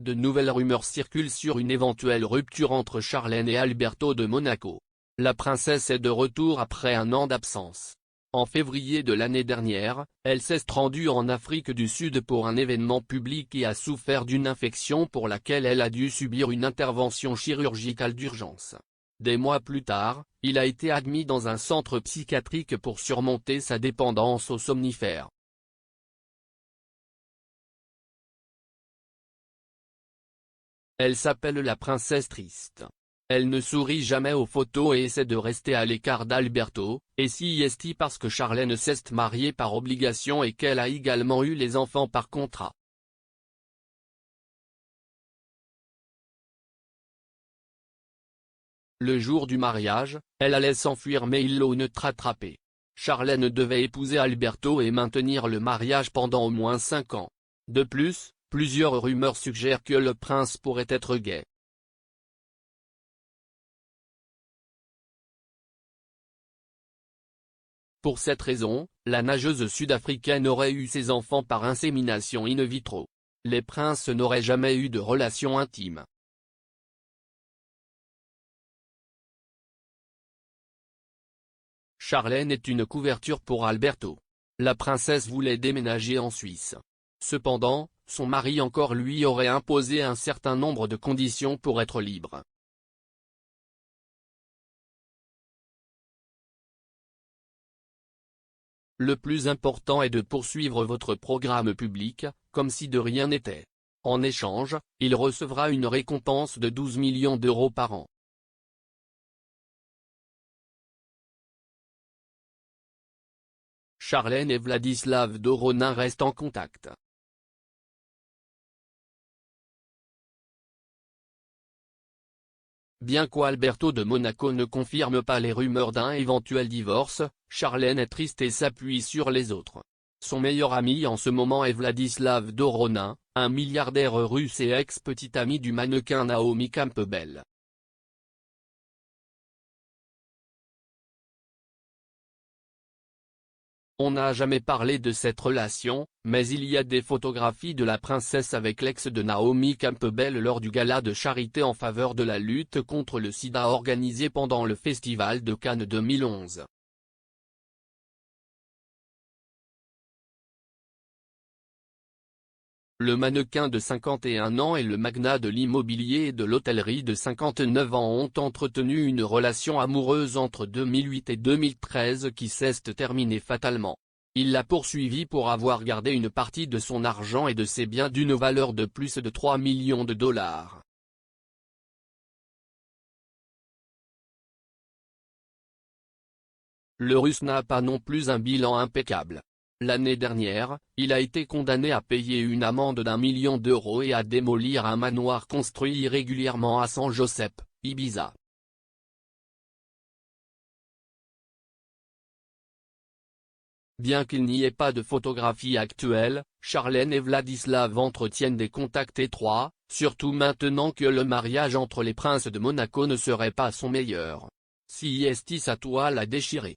de nouvelles rumeurs circulent sur une éventuelle rupture entre Charlène et Alberto de Monaco. La princesse est de retour après un an d'absence. En février de l'année dernière, elle s'est rendue en Afrique du Sud pour un événement public et a souffert d'une infection pour laquelle elle a dû subir une intervention chirurgicale d'urgence. Des mois plus tard, il a été admis dans un centre psychiatrique pour surmonter sa dépendance aux somnifères. Elle s'appelle la princesse triste. Elle ne sourit jamais aux photos et essaie de rester à l'écart d'Alberto, et si est parce que Charlène s'est mariée par obligation et qu'elle a également eu les enfants par contrat. Le jour du mariage, elle allait s'enfuir mais ils l'ont rattrapée. Charlène devait épouser Alberto et maintenir le mariage pendant au moins 5 ans. De plus, plusieurs rumeurs suggèrent que le prince pourrait être gay. Pour cette raison, la nageuse sud-africaine aurait eu ses enfants par insémination in vitro. Les princes n'auraient jamais eu de relation intime. Charlène est une couverture pour Alberto. La princesse voulait déménager en Suisse. Cependant, son mari encore lui aurait imposé un certain nombre de conditions pour être libre. Le plus important est de poursuivre votre programme public, comme si de rien n'était. En échange, il recevra une récompense de 12 millions d'euros par an. Charlène et Vladislav Doronin restent en contact. Bien qu'Alberto de Monaco ne confirme pas les rumeurs d'un éventuel divorce, Charlène est triste et s'appuie sur les autres. Son meilleur ami en ce moment est Vladislav Doronin, un milliardaire russe et ex-petit ami du mannequin Naomi Campbell. On n'a jamais parlé de cette relation, mais il y a des photographies de la princesse avec l'ex de Naomi Campbell lors du gala de charité en faveur de la lutte contre le sida organisé pendant le Festival de Cannes 2011. Le mannequin de 51 ans et le magnat de l'immobilier et de l'hôtellerie de 59 ans ont entretenu une relation amoureuse entre 2008 et 2013 qui s'est terminée fatalement. Il l'a poursuivi pour avoir gardé une partie de son argent et de ses biens d'une valeur de plus de 3 millions de dollars. Le Russe n'a pas non plus un bilan impeccable. L'année dernière, il a été condamné à payer une amende d'1 million d'euros et à démolir un manoir construit irrégulièrement à San Josep, Ibiza. Bien qu'il n'y ait pas de photographie actuelle, Charlène et Vladislav entretiennent des contacts étroits, surtout maintenant que le mariage entre les princes de Monaco ne serait pas son meilleur. Si est sa toile à déchirer.